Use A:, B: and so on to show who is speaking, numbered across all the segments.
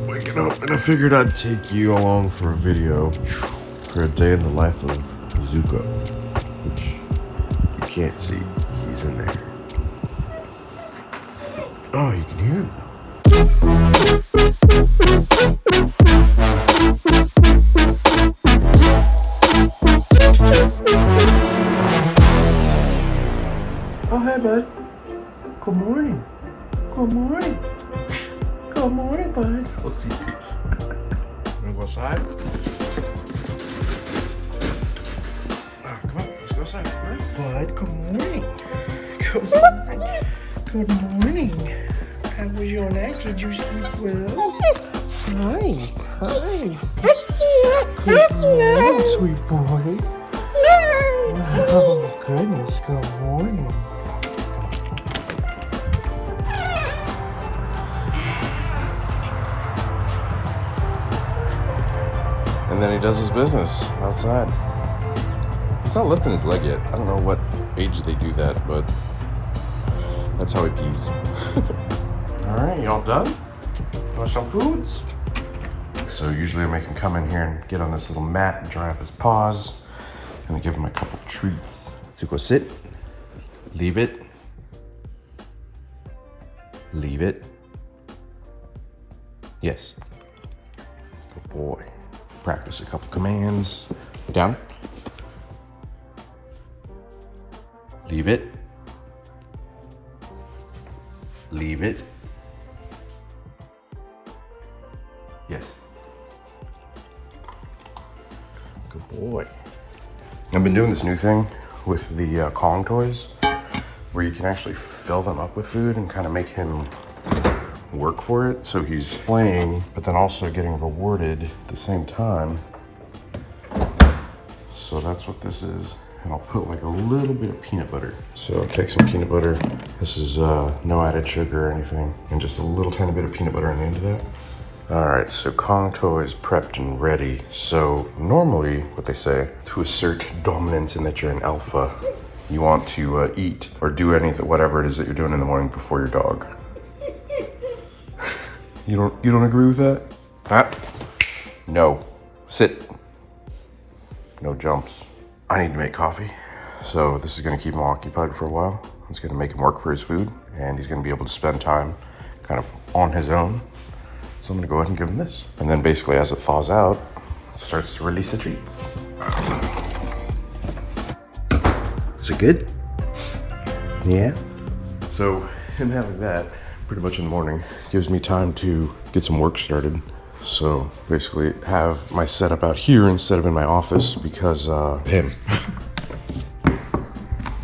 A: waking up, and I figured I'd take you along for a video for a day in the life of Zuko, which you can't see. He's in there. Oh, you can hear him now. Oh, hi, bud. Good morning. Good morning. Good morning, bud. Oh, serious. Wanna go outside? Oh, come on, let's go outside. Bud, good morning. Good morning. Good morning. How was your night? Did you sleep well? Hi. Hi. Good morning, sweet boy. Oh, goodness. Good morning. And then he does his business outside. He's not lifting his leg yet. I don't know what age they do that, but that's how he pees. All right, y'all done? Want some foods? So usually I make him come in here and get on this little mat and dry off his paws. And I give him a couple treats. Zuko, sit. Leave it. Leave it. Yes. Good boy. Practice a couple commands. Down. Leave it. Leave it. Yes. Good boy. I've been doing this new thing with the Kong toys where you can actually fill them up with food and kind of make him work for it. So he's playing, but then also getting rewarded at the same time. So that's what this is. And I'll put like a little bit of peanut butter. So I'll take some peanut butter. This is no added sugar or anything. And just a little tiny bit of peanut butter on the end of that. All right, so Kong toy is prepped and ready. So normally what they say, to assert dominance in that you're an alpha, you want to eat or do anything, whatever it is that you're doing in the morning before your dog. You don't agree with that? Huh? No. Sit. No jumps. I need to make coffee. So this is gonna keep him occupied for a while. It's gonna make him work for his food, and he's gonna be able to spend time kind of on his own. So I'm gonna go ahead and give him this. And then basically as it thaws out, it starts to release the treats. Is it good? Yeah. So him having that pretty much in the morning gives me time to get some work started. So basically have my setup out here instead of in my office because him.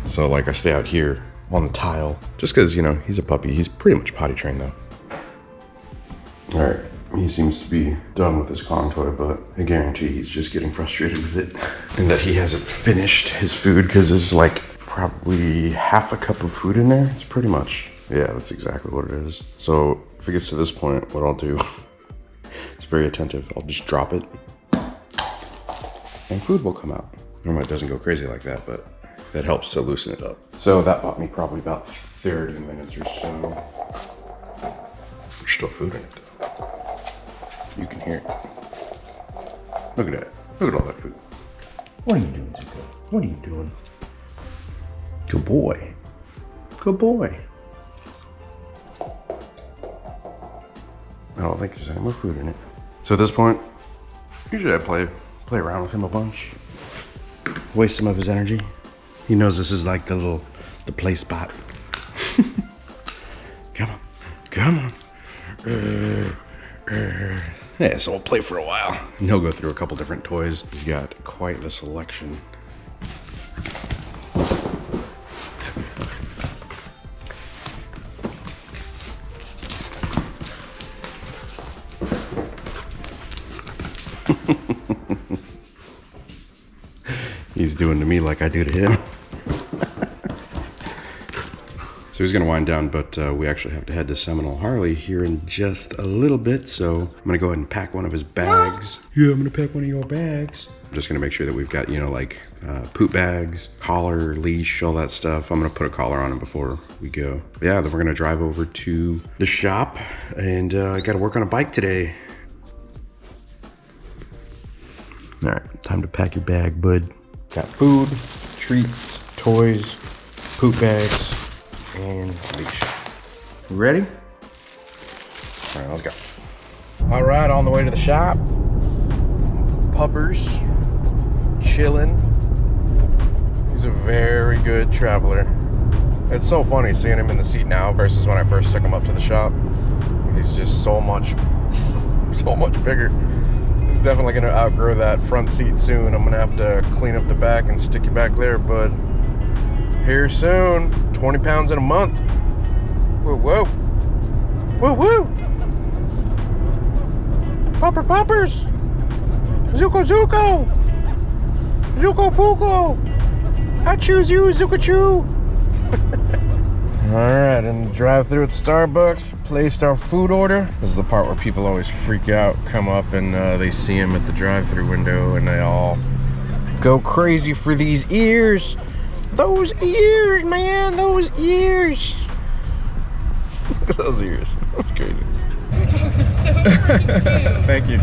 A: So like I stay out here on the tile just because, you know, he's a puppy. He's pretty much potty trained though. All right, he seems to be done with his Kong toy, but I guarantee he's just getting frustrated with it and that he hasn't finished his food because there's like probably half a cup of food in there. It's pretty much, yeah, that's exactly what it is. So if it gets to this point, what I'll do, it's very attentive. I'll just drop it and food will come out. Normally it doesn't go crazy like that, but that helps to loosen it up. So that bought me probably about 30 minutes or so. There's still food in it though. You can hear it. Look at that. Look at all that food. What are you doing, Zuko? What are you doing? Good boy. Good boy. I don't think there's any more food in it. So at this point, usually I play around with him a bunch. Waste some of his energy. He knows this is like the play spot. Come on. Come on. Yeah, so we'll play for a while. And he'll go through a couple different toys. He's got quite the selection. He's doing to me like I do to him. So he's gonna wind down, but we actually have to head to Seminole Harley here in just a little bit. So I'm gonna go ahead and pack one of his bags. Yeah, I'm gonna pack one of your bags. I'm just gonna make sure that we've got, you know, like poop bags, collar, leash, all that stuff. I'm gonna put a collar on him before we go. But yeah, then we're gonna drive over to the shop and I gotta work on a bike today. All right, time to pack your bag, bud. Got food, treats, toys, poop bags, and leash. You ready? All right, let's go. All right, on the way to the shop. Puppers, chilling. He's a very good traveler. It's so funny seeing him in the seat now versus when I first took him up to the shop. He's just so much bigger. He's definitely gonna outgrow that front seat soon. I'm gonna have to clean up the back and stick you back there, but here soon. 20 pounds in a month. Whoa, whoa. Whoa, whoa. Poppers. Zuko. Zuko Puko. I choose you, Zuko Choo. Alright, in the drive-thru at Starbucks, placed our food order. This is the part where people always freak out, come up and they see him at the drive-thru window and they all go crazy for these ears. Those ears, man, those ears. Look at those ears, that's crazy.
B: Your dog is so freaking cute.
A: Thank you.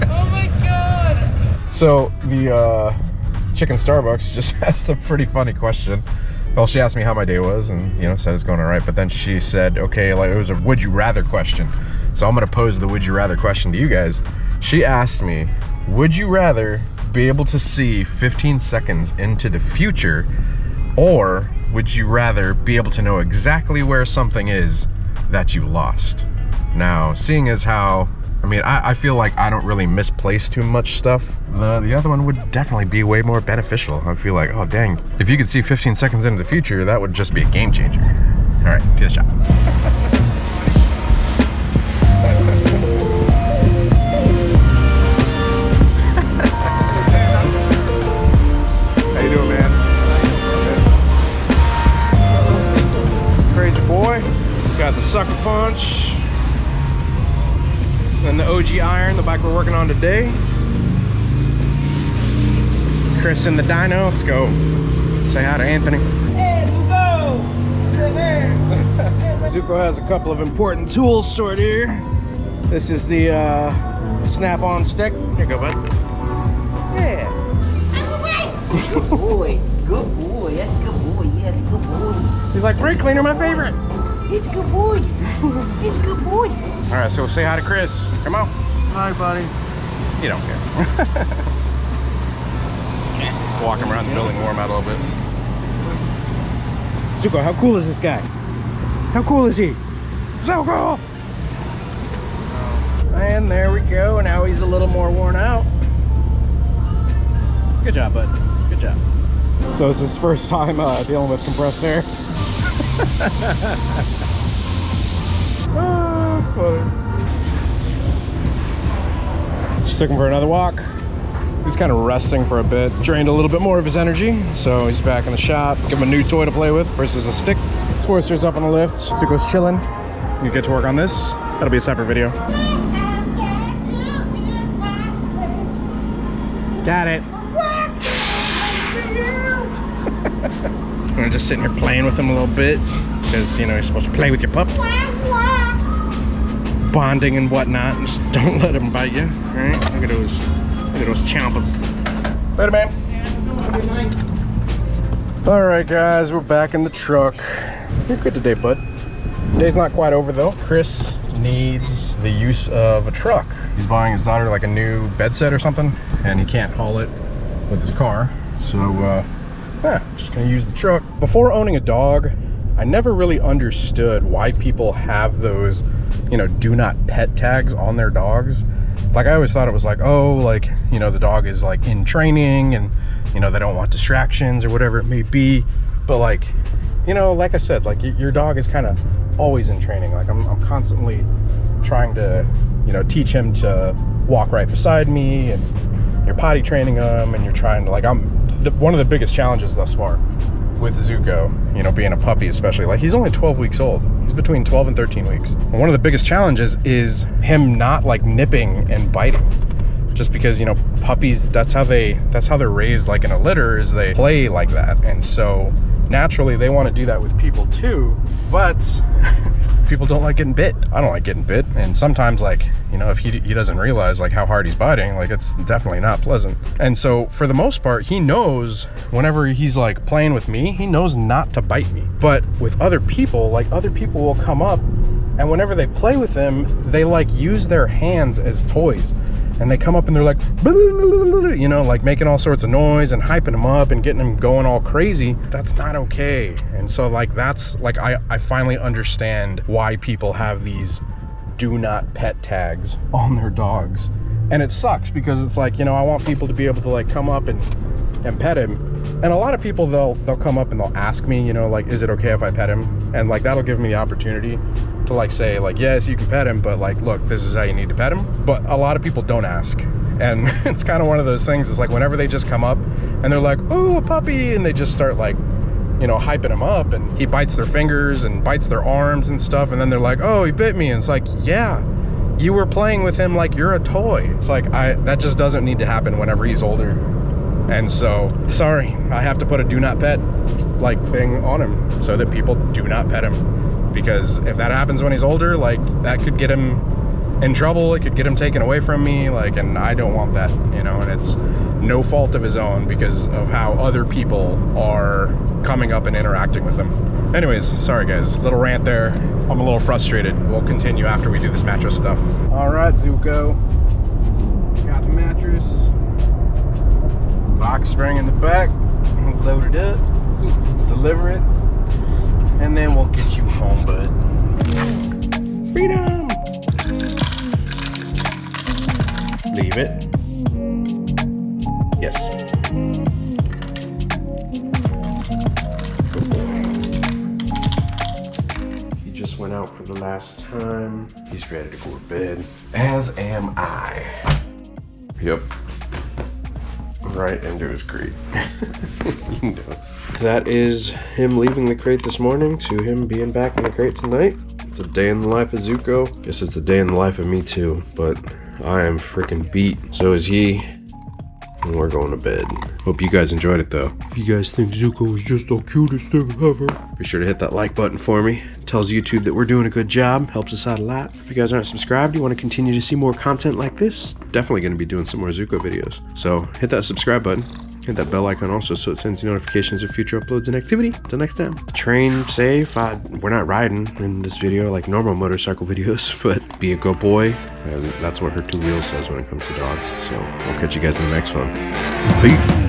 B: Oh my god.
A: So the chicken Starbucks just asked a pretty funny question. Well, she asked me how my day was and, you know, said it's going all right. But then she said, okay, like it was a would you rather question. So I'm going to pose the would you rather question to you guys. She asked me, would you rather be able to see 15 seconds into the future, or would you rather be able to know exactly where something is that you lost? Now, seeing as how, I mean, I feel like I don't really misplace too much stuff. The other one would definitely be way more beneficial. I feel like, oh dang, if you could see 15 seconds into the future, that would just be a game changer. All right, to the shop. How you doing, man? Crazy boy. Got the sucker punch. And the OG Iron, the bike we're working on today. Chris in the dyno. Let's go say hi to Anthony.
B: Hey, Zuko!
A: Zuko has a couple of important tools stored here. This is the snap-on stick. Here you go, bud. Yeah.
C: Good boy. Good boy. That's a good boy. Yeah, it's a good boy.
A: He's like, brake cleaner, my favorite.
C: It's a good boy. It's a good boy.
A: All right, so say hi to Chris. Come on. Hi, buddy. You don't care. Walk him around the building, warm out a little bit.
D: Zuko, how cool is this guy? How cool is he? Zuko!
A: And there we go. Now he's a little more worn out.
D: Good job, bud. Good job. So it's his first time dealing with compressed air.
A: Oh, that's funny.
D: Just took him for another walk.
A: He's kind of resting for a bit. Drained a little bit more of his energy, so he's back in the shop. Give him a new toy to play with versus a stick.
D: Sportster's up on the lift. Zuko's chilling.
A: You get to work on this. That'll be a separate video.
D: Got it.
A: I'm just sitting here playing with him a little bit because, you know, you're supposed to play with your pups. Bonding and whatnot. Just don't let him bite you. All right, look at those chompas. Later, man. All right, guys, we're back in the truck. You're good today, bud. Day's not quite over though. Chris needs the use of a truck. He's buying his daughter like a new bed set or something, and he can't haul it with his car. So, yeah, just gonna use the truck. Before owning a dog, I never really understood why people have those, you know, do not pet tags on their dogs. Like, I always thought it was like, oh, like, you know, the dog is like in training and, you know, they don't want distractions or whatever it may be. But like, you know, like I said, like your dog is kind of always in training. Like I'm constantly trying to, you know, teach him to walk right beside me, and you're potty training him, and you're trying to, like, one of the biggest challenges thus far with Zuko, you know, being a puppy especially, like he's only 12 weeks old. He's between 12 and 13 weeks. And one of the biggest challenges is him not like nipping and biting. Just because, you know, puppies, that's how they're raised, like in a litter, is they play like that. And so naturally they want to do that with people too. But people don't like getting bit. I don't like getting bit. And sometimes, like, you know, if he doesn't realize like how hard he's biting, like it's definitely not pleasant. And so for the most part, he knows whenever he's like playing with me, he knows not to bite me. But with other people, like other people will come up, and whenever they play with him, they like use their hands as toys. And they come up and they're like, you know, like making all sorts of noise and hyping him up and getting him going all crazy. That's not okay. And so like, that's like, I finally understand why people have these do not pet tags on their dogs. And it sucks because it's like, you know, I want people to be able to like come up and pet him. And a lot of people, they'll come up and they'll ask me, you know, like, is it okay if I pet him? And like, that'll give me the opportunity to like say like, yes, you can pet him, but like, look, this is how you need to pet him. But a lot of people don't ask. And it's kind of one of those things. It's like whenever they just come up and they're like, oh, a puppy, and they just start like, you know, hyping him up, and he bites their fingers and bites their arms and stuff. And then they're like, oh, he bit me. And it's like, yeah, you were playing with him like you're a toy. It's like, that just doesn't need to happen whenever he's older. And so, sorry, I have to put a do not pet like thing on him so that people do not pet him. Because if that happens when he's older, like that could get him in trouble. It could get him taken away from me. Like, and I don't want that, you know, and it's no fault of his own because of how other people are coming up and interacting with him. Anyways, sorry guys, little rant there. I'm a little frustrated. We'll continue after we do this mattress stuff. All right, Zuko, got the mattress. Box spring in the back, load it up, deliver it, and then we'll get you home, bud. Freedom! Leave it. Yes. Good boy. He just went out for the last time. He's ready to go to bed, as am I. Yep. Right into his crate. He knows. That is him leaving the crate this morning to him being back in the crate tonight. It's a day in the life of Zuko. Guess it's a day in the life of me too, but I am freaking beat. So is he. And we're going to bed. Hope you guys enjoyed it though. If you guys think Zuko is just the cutest thing ever, be sure to hit that like button for me. It tells YouTube that we're doing a good job. Helps us out a lot. If you guys aren't subscribed, you want to continue to see more content like this, definitely going to be doing some more Zuko videos. So hit that subscribe button. Hit that bell icon also so it sends you notifications of future uploads and activity. Until next time. Train safe. We're not riding in this video like normal motorcycle videos, but be a good boy. And that's what her 2 wheels says when it comes to dogs. So I'll catch you guys in the next one. Peace.